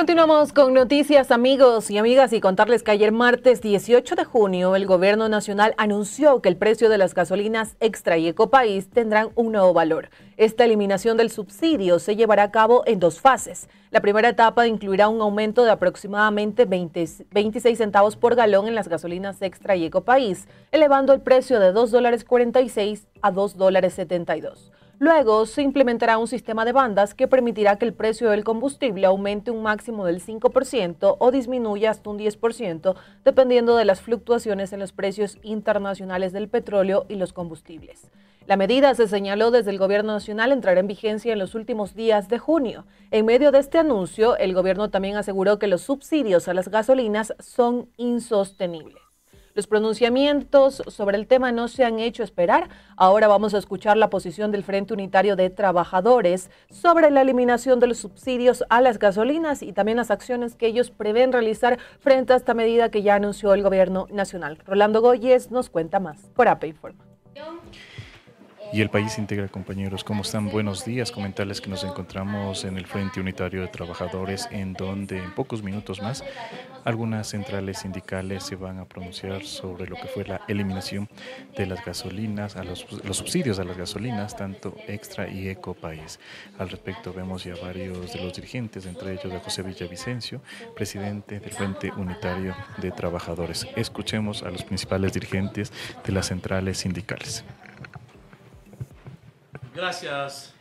Continuamos con noticias, amigos y amigas, y contarles que ayer martes 18 de junio el Gobierno Nacional anunció que el precio de las gasolinas Extra y Ecopaís tendrán un nuevo valor. Esta eliminación del subsidio se llevará a cabo en dos fases. La primera etapa incluirá un aumento de aproximadamente 26 centavos por galón en las gasolinas Extra y Ecopaís, elevando el precio de $2.46 a $2.72. Luego se implementará un sistema de bandas que permitirá que el precio del combustible aumente un máximo del 5% o disminuya hasta un 10%, dependiendo de las fluctuaciones en los precios internacionales del petróleo y los combustibles. La medida, se señaló desde el Gobierno Nacional, entrará en vigencia en los últimos días de junio. En medio de este anuncio, el gobierno también aseguró que los subsidios a las gasolinas son insostenibles. Los pronunciamientos sobre el tema no se han hecho esperar. Ahora vamos a escuchar la posición del Frente Unitario de Trabajadores sobre la eliminación de los subsidios a las gasolinas y también las acciones que ellos prevén realizar frente a esta medida que ya anunció el Gobierno Nacional. Rolando Goyes nos cuenta más. Corape informa. Y el país integra, compañeros, ¿cómo están? Buenos días. Comentarles que nos encontramos en el Frente Unitario de Trabajadores, en donde en pocos minutos más algunas centrales sindicales se van a pronunciar sobre lo que fue la eliminación de las gasolinas, los subsidios a las gasolinas, tanto Extra y Ecopaís. Al respecto vemos ya varios de los dirigentes, entre ellos de José Villavicencio, presidente del Frente Unitario de Trabajadores. Escuchemos a los principales dirigentes de las centrales sindicales. Gracias.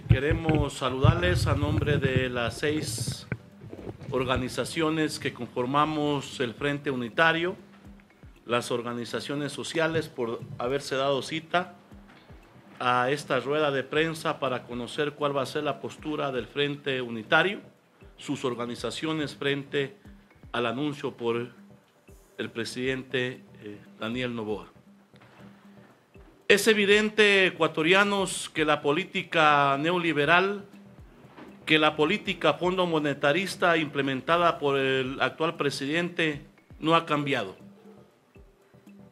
Queremos saludarles a nombre de las 6 organizaciones que conformamos el Frente Unitario, las organizaciones sociales, por haberse dado cita a esta rueda de prensa para conocer cuál va a ser la postura del Frente Unitario, sus organizaciones frente al anuncio por el presidente Daniel Noboa. Es evidente, ecuatorianos, que la política neoliberal, que la política fondo monetarista implementada por el actual presidente no ha cambiado.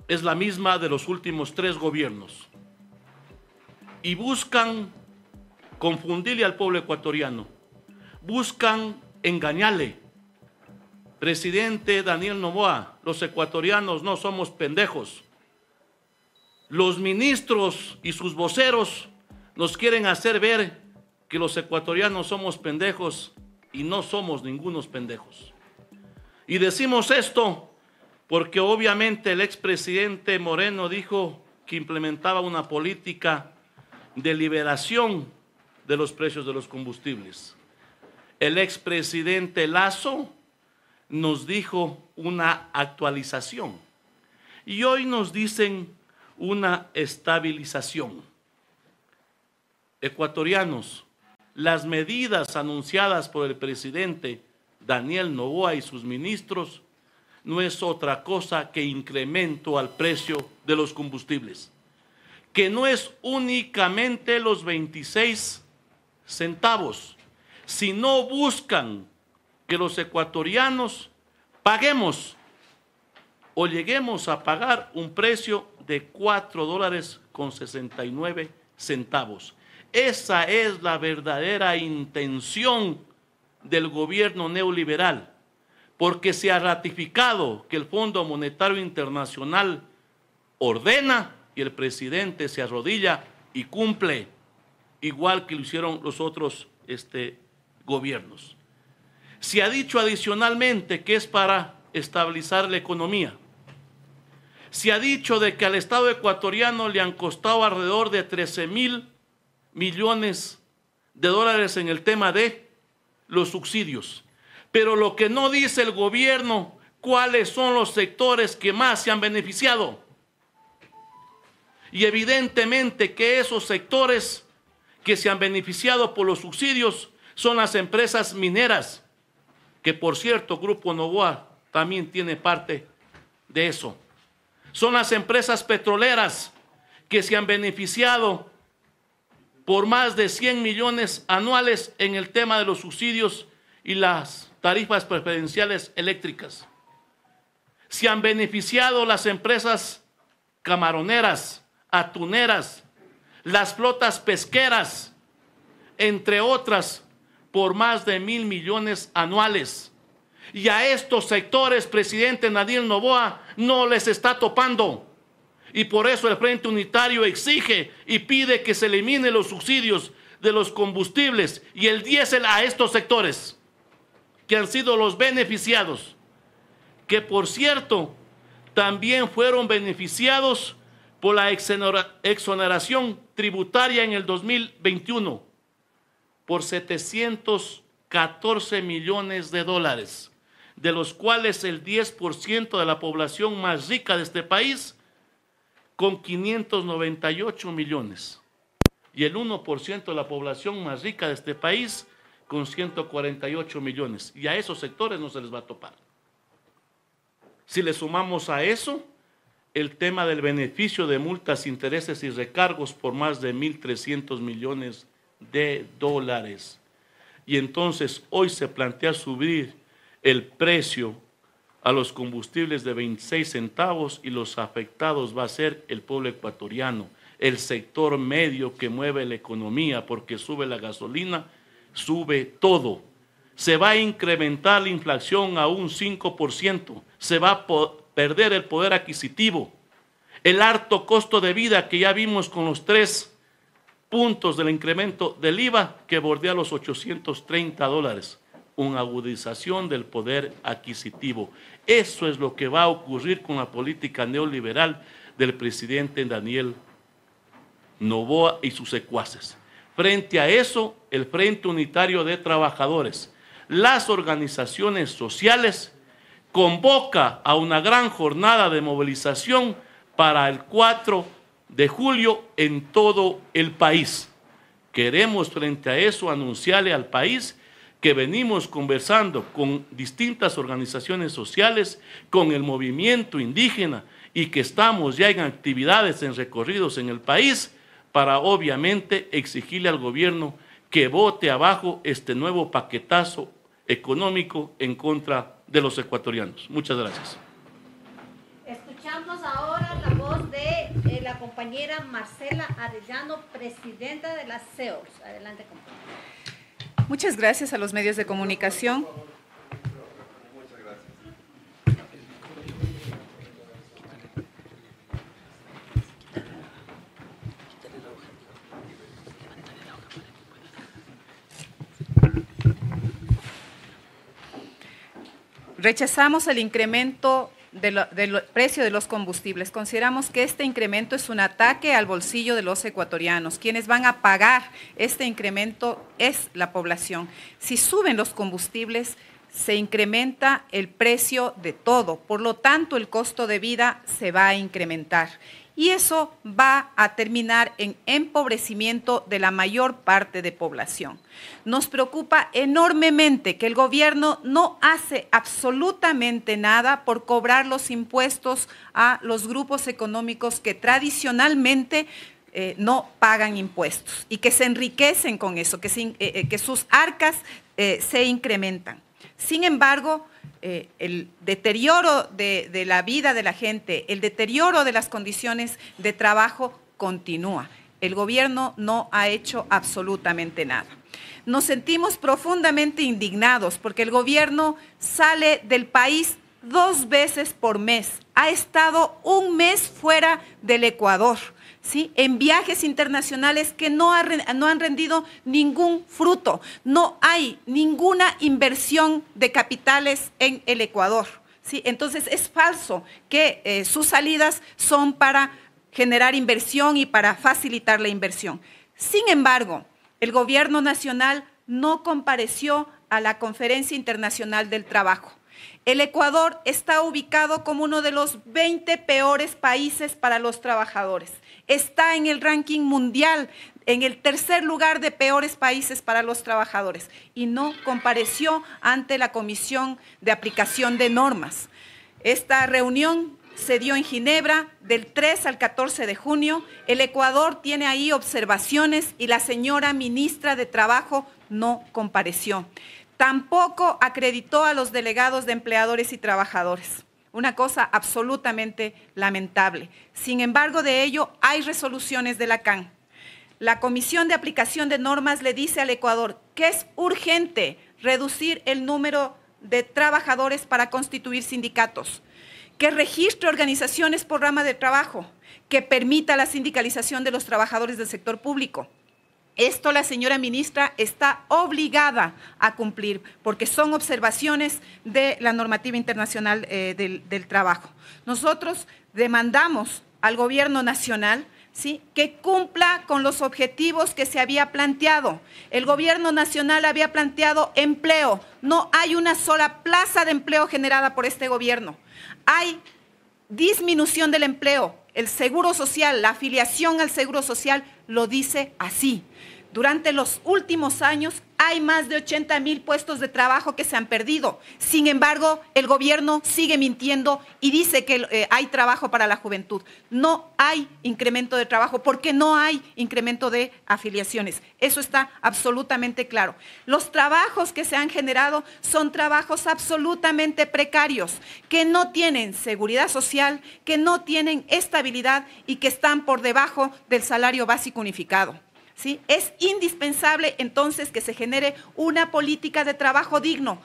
Es la misma de los últimos 3 gobiernos. Y buscan confundirle al pueblo ecuatoriano, buscan engañarle. Presidente Daniel Noboa, los ecuatorianos no somos pendejos. Los ministros y sus voceros nos quieren hacer ver que los ecuatorianos somos pendejos y no somos ningunos pendejos. Y decimos esto porque obviamente el expresidente Moreno dijo que implementaba una política de liberación de los precios de los combustibles. El expresidente Lasso nos dijo una actualización y hoy nos dicen una estabilización. Ecuatorianos, las medidas anunciadas por el presidente Daniel Noboa y sus ministros no es otra cosa que incremento al precio de los combustibles, que no es únicamente los 26 centavos, sino buscan que los ecuatorianos paguemos o lleguemos a pagar un precio de $4.69. Esa es la verdadera intención del gobierno neoliberal, porque se ha ratificado que el Fondo Monetario Internacional ordena y el presidente se arrodilla y cumple, igual que lo hicieron los otros gobiernos. Se ha dicho adicionalmente que es para estabilizar la economía. Se ha dicho de que al Estado ecuatoriano le han costado alrededor de 13.000 millones de dólares en el tema de los subsidios. Pero lo que no dice el gobierno, cuáles son los sectores que más se han beneficiado. Y evidentemente que esos sectores que se han beneficiado por los subsidios son las empresas mineras, que por cierto, Grupo Noboa también tiene parte de eso. Son las empresas petroleras que se han beneficiado por más de 100 millones anuales en el tema de los subsidios y las tarifas preferenciales eléctricas. Se han beneficiado las empresas camaroneras, atuneras, las flotas pesqueras, entre otras, por más de 1.000 millones anuales. Y a estos sectores, presidente Daniel Noboa, no les está topando. Y por eso el Frente Unitario exige y pide que se eliminen los subsidios de los combustibles y el diésel a estos sectores, que han sido los beneficiados, que por cierto, también fueron beneficiados por la exoneración tributaria en el 2021 por 714 millones de dólares, de los cuales el 10% de la población más rica de este país, con 598 millones, y el 1% de la población más rica de este país, con 148 millones. Y a esos sectores no se les va a topar. Si le sumamos a eso el tema del beneficio de multas, intereses y recargos por más de 1.300 millones de dólares. Y entonces hoy se plantea subir el precio a los combustibles de 26 centavos y los afectados va a ser el pueblo ecuatoriano, el sector medio que mueve la economía, porque sube la gasolina, sube todo. Se va a incrementar la inflación a un 5%, se va a perder el poder adquisitivo, el alto costo de vida que ya vimos con los 3 puntos del incremento del IVA que bordea los 830 dólares, una agudización del poder adquisitivo. Eso es lo que va a ocurrir con la política neoliberal del presidente Daniel Noboa y sus secuaces. Frente a eso, el Frente Unitario de Trabajadores, las organizaciones sociales, convoca a una gran jornada de movilización para el 4 de julio en todo el país. Queremos frente a eso anunciarle al país que venimos conversando con distintas organizaciones sociales, con el movimiento indígena y que estamos ya en actividades, en recorridos en el país para obviamente exigirle al gobierno que vote abajo este nuevo paquetazo económico en contra de los ecuatorianos. Muchas gracias. Escuchamos ahora la voz de la compañera Marcela Arellano, presidenta de la CEORS. Adelante, compañera. Muchas gracias a los medios de comunicación. Rechazamos el incremento del precio de los combustibles. Consideramos que este incremento es un ataque al bolsillo de los ecuatorianos. Quienes van a pagar este incremento es la población. Si suben los combustibles, se incrementa el precio de todo. Por lo tanto, el costo de vida se va a incrementar. Y eso va a terminar en empobrecimiento de la mayor parte de población. Nos preocupa enormemente que el gobierno no hace absolutamente nada por cobrar los impuestos a los grupos económicos que tradicionalmente no pagan impuestos y que se enriquecen con eso, que sus arcas se incrementan. Sin embargo, el deterioro de la vida de la gente, el deterioro de las condiciones de trabajo continúa. El gobierno no ha hecho absolutamente nada. Nos sentimos profundamente indignados porque el gobierno sale del país 2 veces por mes. Ha estado 1 mes fuera del Ecuador, ¿sí? En viajes internacionales que no han rendido ningún fruto. No hay ninguna inversión de capitales en el Ecuador, ¿sí? Entonces es falso que sus salidas son para generar inversión y para facilitar la inversión. Sin embargo, el gobierno nacional no compareció a la Conferencia Internacional del Trabajo. El Ecuador está ubicado como uno de los 20 peores países para los trabajadores. Está en el ranking mundial, en el 3er lugar de peores países para los trabajadores y no compareció ante la Comisión de Aplicación de Normas. Esta reunión se dio en Ginebra del 3 al 14 de junio. El Ecuador tiene ahí observaciones y la señora ministra de Trabajo no compareció. Tampoco acreditó a los delegados de empleadores y trabajadores. Una cosa absolutamente lamentable. Sin embargo, de ello hay resoluciones de la CAN. La Comisión de Aplicación de Normas le dice al Ecuador que es urgente reducir el número de trabajadores para constituir sindicatos, que registre organizaciones por rama de trabajo, que permita la sindicalización de los trabajadores del sector público. Esto la señora ministra está obligada a cumplir porque son observaciones de la normativa internacional del trabajo. Nosotros demandamos al gobierno nacional, ¿sí?, que cumpla con los objetivos que se había planteado. El gobierno nacional había planteado empleo. No hay una sola plaza de empleo generada por este gobierno. Hay disminución del empleo. El seguro social, la afiliación al seguro social lo dice así. Durante los últimos años hay más de 80,000 puestos de trabajo que se han perdido. Sin embargo, el gobierno sigue mintiendo y dice que hay trabajo para la juventud. No hay incremento de trabajo porque no hay incremento de afiliaciones. Eso está absolutamente claro. Los trabajos que se han generado son trabajos absolutamente precarios, que no tienen seguridad social, que no tienen estabilidad y que están por debajo del salario básico unificado. ¿Sí? Es indispensable entonces que se genere una política de trabajo digno,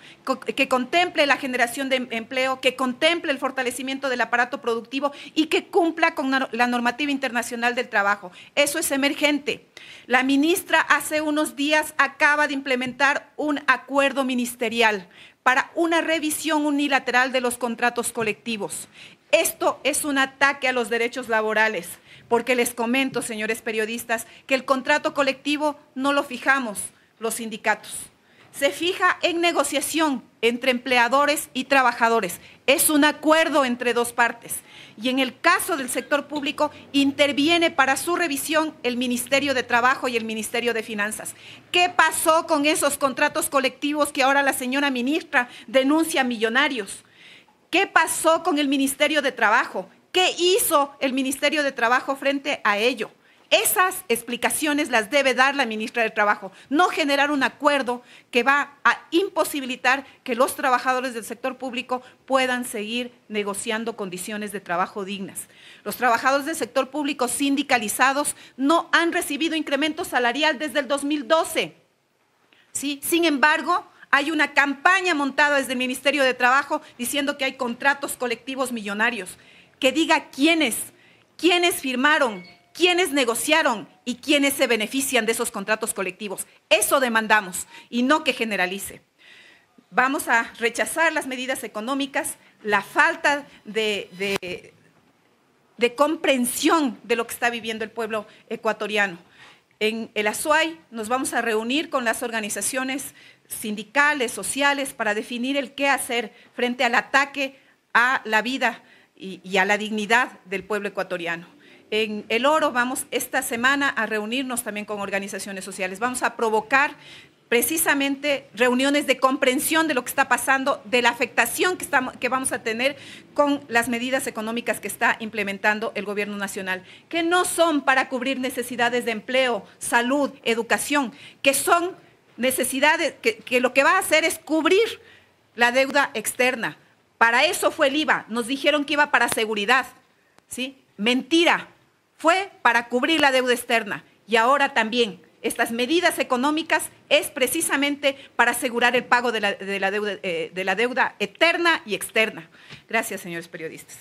que contemple la generación de empleo, que contemple el fortalecimiento del aparato productivo y que cumpla con la normativa internacional del trabajo. Eso es emergente. La ministra hace unos días acaba de implementar un acuerdo ministerial para una revisión unilateral de los contratos colectivos. Esto es un ataque a los derechos laborales. Porque les comento, señores periodistas, que el contrato colectivo no lo fijamos los sindicatos. Se fija en negociación entre empleadores y trabajadores. Es un acuerdo entre dos partes. Y en el caso del sector público, interviene para su revisión el Ministerio de Trabajo y el Ministerio de Finanzas. ¿Qué pasó con esos contratos colectivos que ahora la señora ministra denuncia millonarios? ¿Qué pasó con el Ministerio de Trabajo? ¿Qué hizo el Ministerio de Trabajo frente a ello? Esas explicaciones las debe dar la ministra de Trabajo, no generar un acuerdo que va a imposibilitar que los trabajadores del sector público puedan seguir negociando condiciones de trabajo dignas. Los trabajadores del sector público sindicalizados no han recibido incremento salarial desde el 2012. ¿Sí? Sin embargo, hay una campaña montada desde el Ministerio de Trabajo diciendo que hay contratos colectivos millonarios. Que diga quiénes firmaron, quiénes negociaron y quiénes se benefician de esos contratos colectivos. Eso demandamos y no que generalice. Vamos a rechazar las medidas económicas, la falta de comprensión de lo que está viviendo el pueblo ecuatoriano. En el Azuay nos vamos a reunir con las organizaciones sindicales, sociales, para definir el qué hacer frente al ataque a la vida y a la dignidad del pueblo ecuatoriano. En El Oro vamos esta semana a reunirnos también con organizaciones sociales. Vamos a provocar precisamente reuniones de comprensión de lo que está pasando, de la afectación que vamos a tener con las medidas económicas que está implementando el gobierno nacional, que no son para cubrir necesidades de empleo, salud, educación, que son necesidades que lo que va a hacer es cubrir la deuda externa. Para eso fue el IVA, nos dijeron que iba para seguridad, ¿sí? Mentira, fue para cubrir la deuda externa y ahora también estas medidas económicas es precisamente para asegurar el pago de la deuda eterna y externa. Gracias, señores periodistas.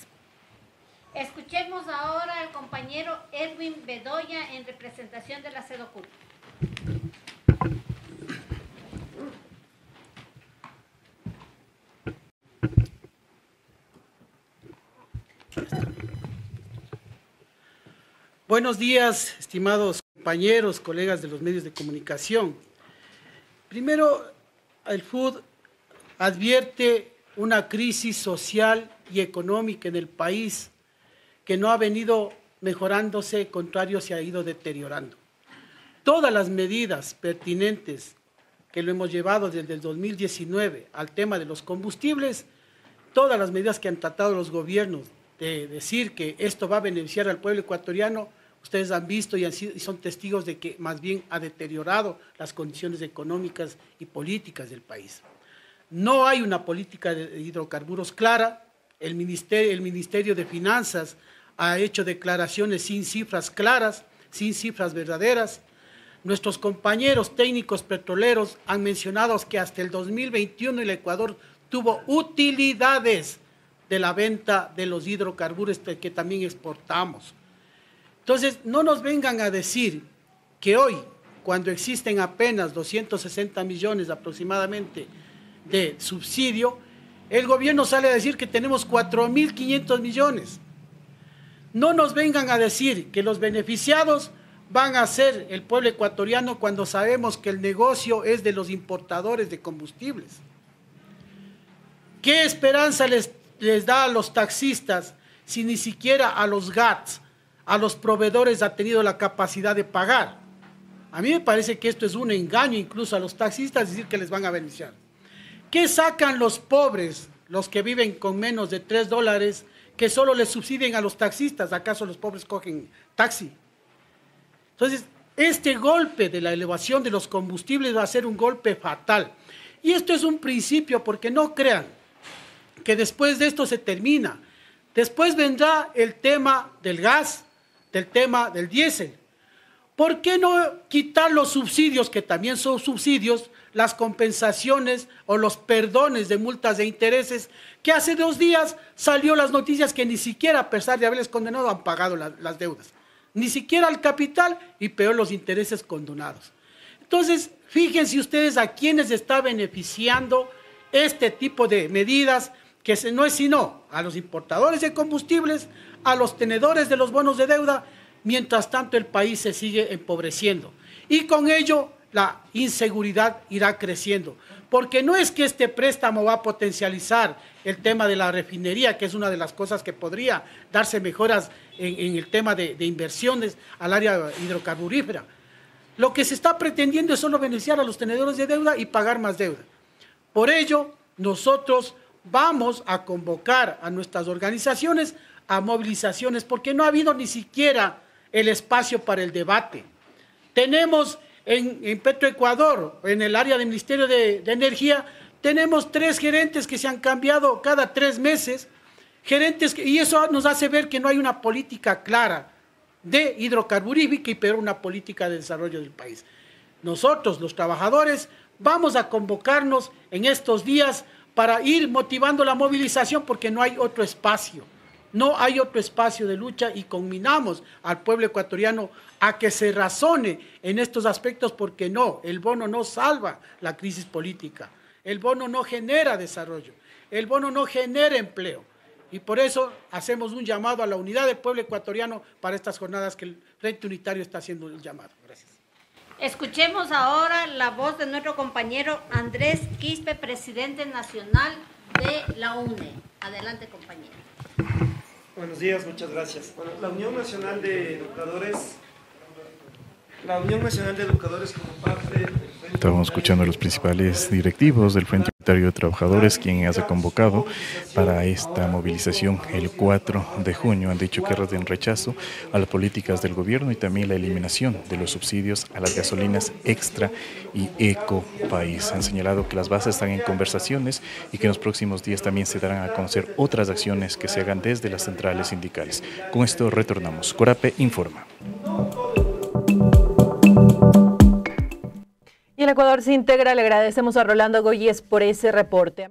Escuchemos ahora al compañero Edwin Bedoya en representación de la CEDOCUP. Buenos días, estimados compañeros, colegas de los medios de comunicación. Primero, el FUD advierte una crisis social y económica en el país que no ha venido mejorándose, contrario, se ha ido deteriorando. Todas las medidas pertinentes que lo hemos llevado desde el 2019 al tema de los combustibles, todas las medidas que han tratado los gobiernos de decir que esto va a beneficiar al pueblo ecuatoriano, ustedes han visto y son testigos de que más bien ha deteriorado las condiciones económicas y políticas del país. No hay una política de hidrocarburos clara, el Ministerio de Finanzas ha hecho declaraciones sin cifras claras, sin cifras verdaderas. Nuestros compañeros técnicos petroleros han mencionado que hasta el 2021 el Ecuador tuvo utilidades de la venta de los hidrocarburos que también exportamos. Entonces, no nos vengan a decir que hoy, cuando existen apenas 260 millones aproximadamente de subsidio, el gobierno sale a decir que tenemos 4.500 millones. No nos vengan a decir que los beneficiados van a ser el pueblo ecuatoriano cuando sabemos que el negocio es de los importadores de combustibles. ¿Qué esperanza les da a los taxistas si ni siquiera a los GATS, a los proveedores ha tenido la capacidad de pagar? A mí me parece que esto es un engaño incluso a los taxistas decir que les van a beneficiar. ¿Qué sacan los pobres, los que viven con menos de $3, que solo les subsidien a los taxistas? ¿Acaso los pobres cogen taxi? Entonces, este golpe de la elevación de los combustibles va a ser un golpe fatal. Y esto es un principio, porque no crean que después de esto se termina. Después vendrá el tema del gas, del tema del diésel. ¿Por qué no quitar los subsidios, que también son subsidios, las compensaciones o los perdones de multas de intereses, que hace 2 días salió las noticias que ni siquiera, a pesar de haberles condenado, han pagado las deudas? Ni siquiera el capital y peor los intereses condonados. Entonces, fíjense ustedes a quienes está beneficiando este tipo de medidas, que no es sino a los importadores de combustibles, a los tenedores de los bonos de deuda. Mientras tanto el país se sigue empobreciendo y con ello la inseguridad irá creciendo, porque no es que este préstamo va a potencializar el tema de la refinería, que es una de las cosas que podría darse mejoras en el tema de inversiones al área hidrocarburífera. Lo que se está pretendiendo es solo beneficiar a los tenedores de deuda y pagar más deuda. Por ello, nosotros vamos a convocar a nuestras organizaciones a movilizaciones, porque no ha habido ni siquiera el espacio para el debate. Tenemos en Petroecuador, en el área del Ministerio de Energía, tenemos 3 gerentes que se han cambiado cada 3 meses, y eso nos hace ver que no hay una política clara de hidrocarburífica y peor una política de desarrollo del país. Nosotros, los trabajadores, vamos a convocarnos en estos días para ir motivando la movilización, porque no hay otro espacio. No hay otro espacio de lucha y conminamos al pueblo ecuatoriano a que se razone en estos aspectos, porque no, el bono no salva la crisis política, el bono no genera desarrollo, el bono no genera empleo. Y por eso hacemos un llamado a la unidad del pueblo ecuatoriano para estas jornadas que el Frente Unitario está haciendo el llamado. Gracias. Escuchemos ahora la voz de nuestro compañero Andrés Quispe, presidente nacional de la UNE. Adelante, compañero. Buenos días, muchas gracias. Bueno, la Unión Nacional de Educadores como parte del Frente. Estábamos escuchando a los principales directivos del Frente Unitario de Trabajadores, quien ha convocado para esta movilización el 4 de junio. Han dicho que rinden rechazo a las políticas del gobierno y también la eliminación de los subsidios a las gasolinas Extra y Eco País. Han señalado que las bases están en conversaciones y que en los próximos días también se darán a conocer otras acciones que se hagan desde las centrales sindicales. Con esto retornamos. Corape informa. Y el Ecuador se integra. Le agradecemos a Rolando Goyes por ese reporte.